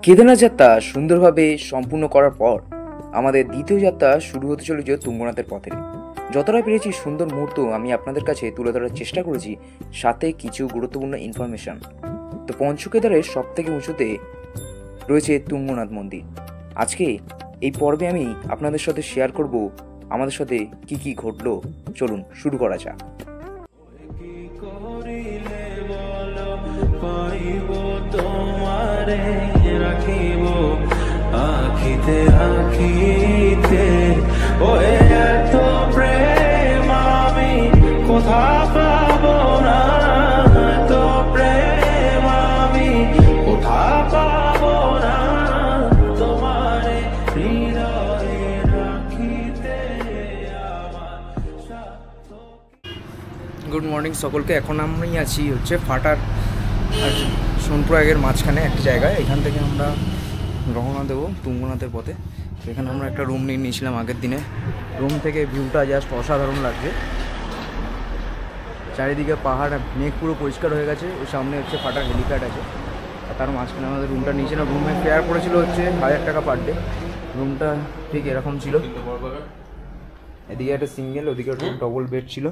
কেদারনাথ যাত্রা সুন্দরভাবে সম্পূর্ণ করার পর আমাদের দ্বিতীয় যাত্রা শুরু হতে চলেছে তুঙ্গনাথের পথে। যতটা পেরেছি সুন্দর মুহূর্ত আমি আপনাদের কাছে তুলে ধরার চেষ্টা করেছি, সাথে কিছু গুরুত্বপূর্ণ ইনফরমেশন। তো পঞ্চকেদারের সব থেকে উঁচুতে রয়েছে তুঙ্গনাথ মন্দির। আজকে এই পর্বে আমি আপনাদের সাথে শেয়ার করব আমাদের সাথে কি কি ঘটলো। চলুন শুরু করা যাক। আখিতে আখিতে ওই এত প্রেম আমি কোথা পাবো না, এত প্রেম আমি কোথা পাবো না, তোমারে হৃদয়ে রাখিতে আমার। গুড মর্নিং সকলকে। এখন আমি আছি ফাটার আর সোনপ্রয়াগের মাঝখানে একটা জায়গায়। এখান থেকে আমরা রওনা দেবো তুঙ্গনাথের পথে। এখানে আমরা একটা রুম নিয়ে নিয়েছিলাম আগের দিনে। রুম থেকে ভিউটা জাস্ট অসাধারণ লাগছে। চারিদিকে পাহাড়, মেঘ পুরো পরিষ্কার হয়ে গেছে। ওই সামনে ফাটার হেলিপ্যাড আছে, আর তার মাঝখানে আমাদের রুমটা নিয়েছিলাম। রুমের ফেয়ার পড়েছিল 1000 টাকা পার ডে। রুমটা ঠিক এরকম ছিল, এদিকে একটা সিঙ্গেল, ওদিকে একটা ডবল বেড ছিল।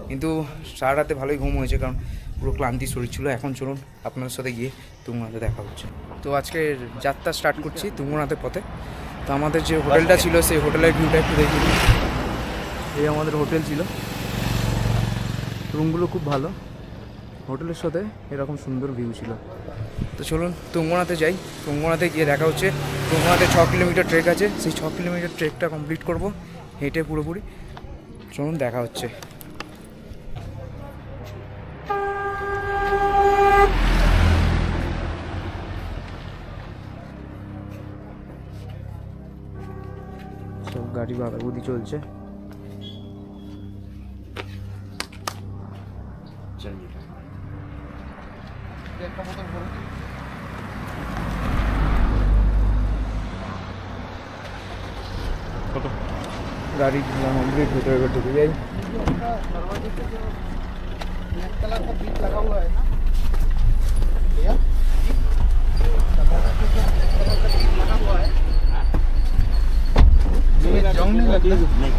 কিন্তু সারা রাতে ভালোই ঘুম হয়েছে, কারণ পুরো ক্লান্তি শরীর ছিল। এখন চলুন আপনাদের সাথে গিয়ে তুঙ্গনাথে দেখা হচ্ছে। তো আজকে যাত্রা স্টার্ট করছি তুঙ্গনাথের পথে। তো আমাদের যে হোটেলটা ছিল সেই হোটেলের ভিউটা একটু দেখি। এই আমাদের হোটেল ছিল, রুমগুলো খুব ভালো, হোটেলের সাথে এরকম সুন্দর ভিউ ছিল। তো চলুন তুঙ্গনাথে যাই। তুঙ্গনাথে গিয়ে দেখা হচ্ছে। তুঙ্গনাথে 6 কিলোমিটার ট্রেক আছে, সেই 6 কিলোমিটার ট্রেকটা কমপ্লিট করব হেঁটে পুরোপুরি। চলুন দেখা হচ্ছে। সব গাড়ি বাগাবুদি চলছে। गाड़ी कम्प्लीट भीतर ढुके जाए। कलर का बीट लगा हुआ है ना भैया, कलर का बीट लगा हुआ है। जंग नहीं लगता, नहीं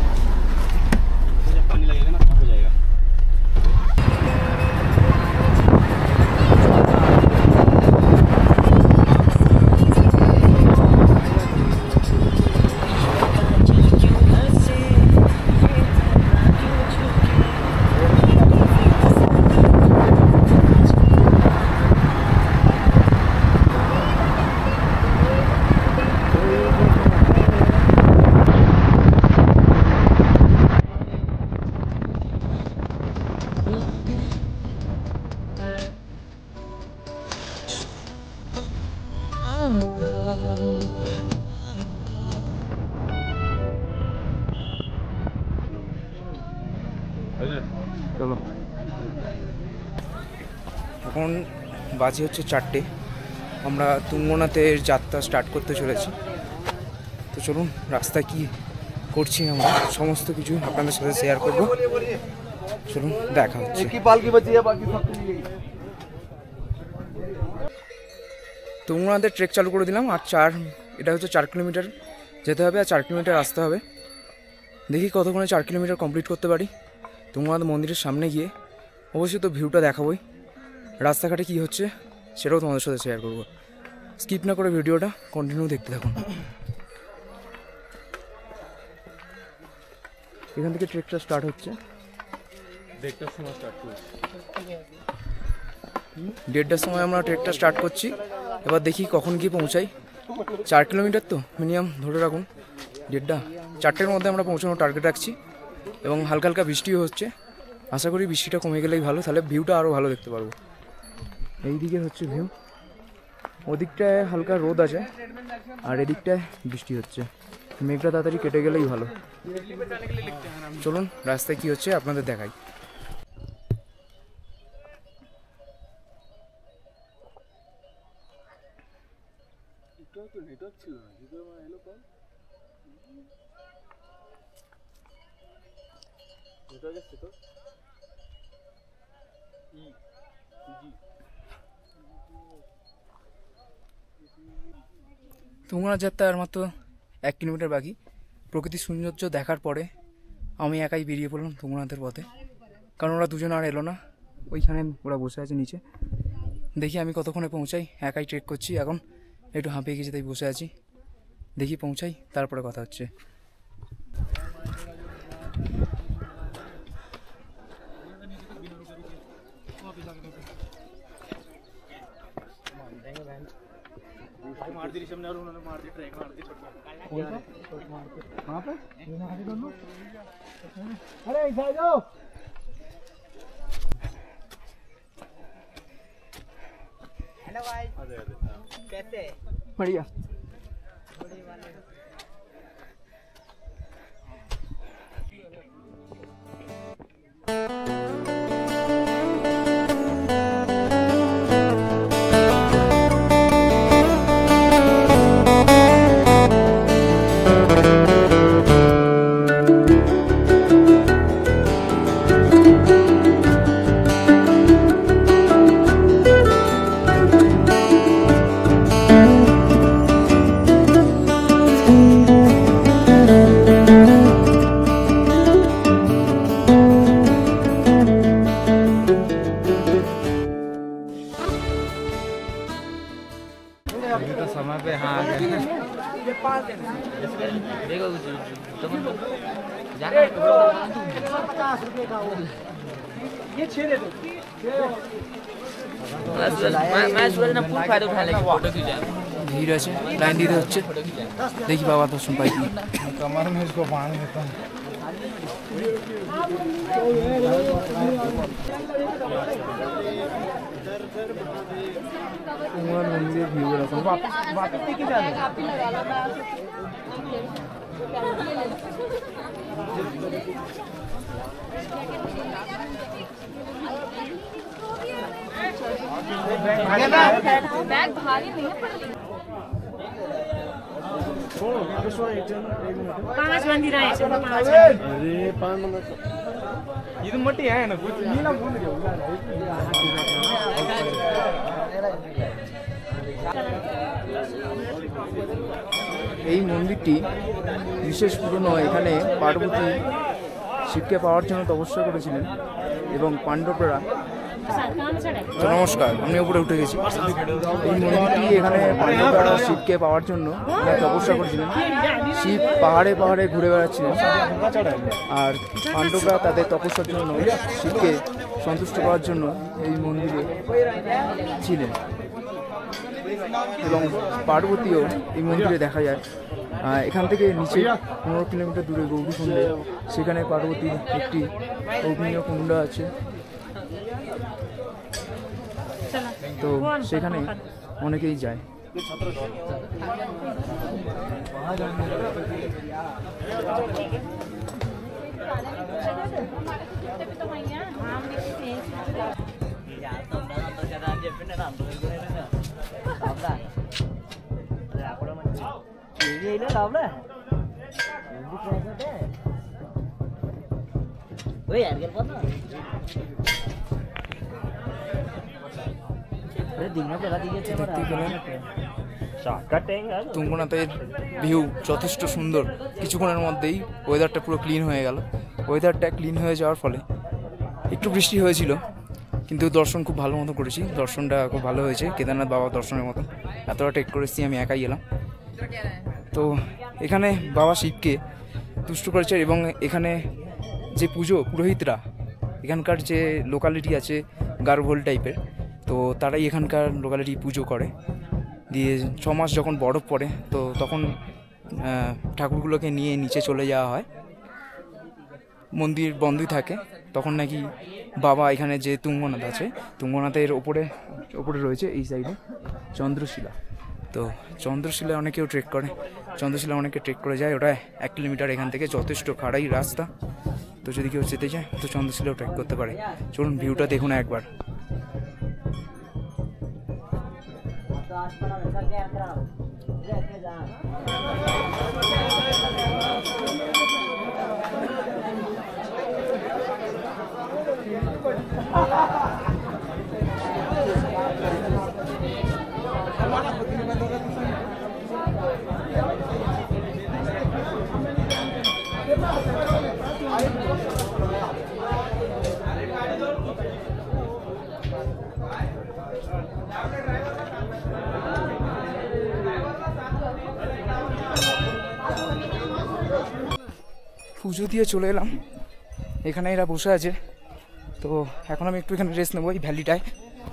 पानी लगेगा ना हो जाएगा। চলো, এখন বাজে 4টে। আমরা তুঙ্গনাথের যাত্রা স্টার্ট করতে চলেছি। তো চলুন রাস্তায় কি করছি আমরা সমস্ত কিছু আপনাদের সাথে শেয়ার করব। চলুন দেখা হচ্ছে। তুঙ্গনাথের ট্রেক চালু করে দিলাম। আর এটা হচ্ছে 4 কিলোমিটার যেতে হবে, আর 4 কিলোমিটার আসতে হবে। দেখি কতক্ষণে 4 কিলোমিটার কমপ্লিট করতে পারি। তুঙ্গনাথ মন্দিরের সামনে গিয়ে অবশ্যই তো ভিউটা দেখাবোই, রাস্তাঘাটে কী হচ্ছে সেটাও তোমাদের সাথে শেয়ার করবো। স্কিপ না করে ভিডিওটা কন্টিনিউ দেখতে থাকুন। এখান থেকে ট্রেকটা স্টার্ট হচ্ছে 1:30টার সময় আমরা ট্রেকটা স্টার্ট করছি। এবার দেখি কখন গিয়ে পৌঁছাই। 4 কিলোমিটার তো মিনিমাম ধরে রাখুন 1:30, 4টের মধ্যে আমরা পৌঁছানোর টার্গেট রাখছি। এবং হালকা হালকা বৃষ্টিও হচ্ছে, আশা করি বৃষ্টিটা কমে গেলেই ভালো, তাহলে ভিউটা আরও ভালো দেখতে পারবো। এই দিকে হচ্ছে ভিউ, ওদিকটায় হালকা রোদ আছে আর এদিকটায় বৃষ্টি হচ্ছে। মেঘটা তাড়াতাড়ি কেটে গেলেই ভালো। চলুন রাস্তায় কি হচ্ছে আপনাদের দেখাই। তুঙ্গনাথ যাত্রা আর মাত্র 1 কিলোমিটার বাকি। প্রকৃতির সৌন্দর্য দেখার পরে আমি একাই বেরিয়ে পড়লাম তুঙ্গনাথের পথে, কারণ ওরা দুজন আর এলো না। ওইখানে ওরা বসে আছে নিচে। দেখি আমি কতক্ষণে পৌঁছাই। একাই ট্রেক করছি এখন, একটু হাঁপিয়ে গেছি তাই বসে আছি। দেখি পৌঁছাই, তারপরে কথা হচ্ছে। बढ़िया। तो समय पे हाँ आ गए। देखो ये 6 दे दो। मैं सूरज ना फुल फायदा उठा लेंगे फोटो खींचा। ভিড় আছে, লাইন দিতে হচ্ছে। দেখি বাবা দর্শন পাই কি। कमर में इसको बांध देता हूँ। তোমার মন্দিরের ভিউ এরকম। वापस लेके जाना। बैग भारी नहीं है, 5 मंदिर आए हैं, 5 अरे 5 नंबर ಇದು ಮಟ್ಟಿ ಏನು ನೀಲ ಮುಂದೆ এই মন্দিরটি বিশেষ পুরনো। এখানে পার্বতী শিবকে পাওয়ার জন্য তপস্যা করেছিলেন এবং পাণ্ডবরা। তো নমস্কার, আমি উপরে উঠে গেছি। এই মন্দিরটি এখানে পাণ্ডবরা শিবকে পাওয়ার জন্য তপস্যা করেছিলেন। শিব পাহাড়ে পাহাড়ে ঘুরে বেড়াচ্ছিলেন, আর পাণ্ডবরা তাদের তপস্যার জন্য শিবকে সন্তুষ্ট করার জন্য এই মন্দিরে ছিলেন। এবং পার্বতীও এই মন্দিরে দেখা যায়। এখান থেকে নিচে 15 কিলোমিটার দূরে গৌরীকুণ্ডে, সেখানে পার্বতীর একটি অগ্নিয় কুণ্ড আছে। তো সেখানে অনেকেই যায়। তুঙ্গনাথের ভিউ যথেষ্ট সুন্দর। কিছুক্ষণের মধ্যেই ওয়েদারটা পুরো ক্লিন হয়ে গেল। ওয়েদারটা ক্লিন হয়ে যাওয়ার ফলে একটু বৃষ্টি হয়েছিল, কিন্তু দর্শন খুব ভালো মতো করেছি। দর্শনটা খুব ভালো হয়েছে, কেদারনাথ বাবা দর্শনের মতো। এতটা টেক করেছি, আমি একাই এলাম। তো এখানে বাবা শিবকে তুষ্ট করেছে এবং এখানে যে পুরোহিতরা, এখানকার যে লোকালিটি আছে গারভোল টাইপের, তো তারাই এখানকার লোকালিটি পুজো করে। দিয়ে 6 মাস যখন বরফ পড়ে, তো তখন ঠাকুরগুলোকে নিয়ে নিচে চলে যাওয়া হয়। মন্দির বন্ধই থাকে তখন নাকি বাবা। এখানে যে তুঙ্গনাথ আছে, তুঙ্গনাথের ওপরে রয়েছে এই সাইডে চন্দ্রশিলা। তো চন্দ্রশিলায় অনেকেও ট্রেক করে, চন্দ্রশিলা অনেকে ট্রেক করে যায়। ওটা 1 কিলোমিটার এখান থেকে, যথেষ্ট খাড়াই রাস্তা। তো যদি কেউ যেতে চায় তো চন্দ্রশিলাও ট্রেক করতে পারে। চলুন ভিউটা দেখুন একবার। পুজো দিয়ে চলে এলাম, এখানে এরা বসে আছে। তো এখন আমি একটু এখানে রেস্ট নেবো এই ভ্যালিটায়,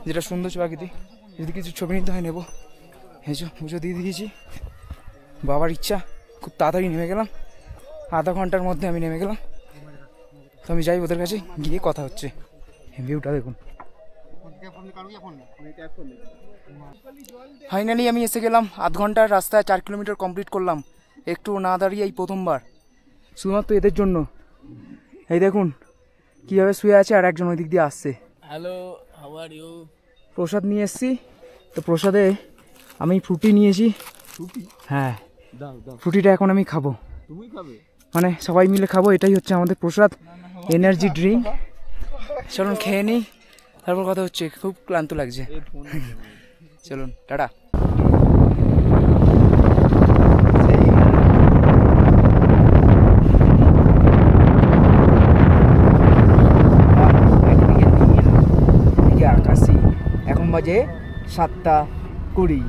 যেটা সুন্দর প্রাকৃতিক। যদি কিছু ছবি নিতে হয় নেবো। এই যে পুজো দিয়ে দিয়েছি, বাবার ইচ্ছা খুব তাড়াতাড়ি নেমে গেলাম, আধা ঘন্টার মধ্যে আমি নেমে গেলাম। তো আমি যাই ওদের কাছে, গিয়ে কথা হচ্ছে। ভিউটা দেখুন। ফাইনালি আমি এসে গেলাম, আধ ঘন্টার রাস্তায় 4 কিলোমিটার কমপ্লিট করলাম, একটু না দাঁড়িয়ে এই প্রথমবার, শুধুমাত্র এদের জন্য। এই দেখুন কীভাবে শুয়ে আছে, আর একজন ওই দিক দিয়ে আসছে। Hello, how are you? প্রসাদ নিয়ে এসেছি, তো প্রসাদে আমি ফ্রুটি নিয়েছি। হ্যাঁ, ফ্রুটিটা এখন আমি খাবো, তুমি খাবে? মানে সবাই মিলে খাবো, এটাই হচ্ছে আমাদের প্রসাদ, এনার্জি ড্রিঙ্ক। চলুন খেয়ে নিই, তারপর কথা হচ্ছে। খুব ক্লান্ত লাগছে। চলুন টাটা। আকাশি এখন বাজে 7টা 20।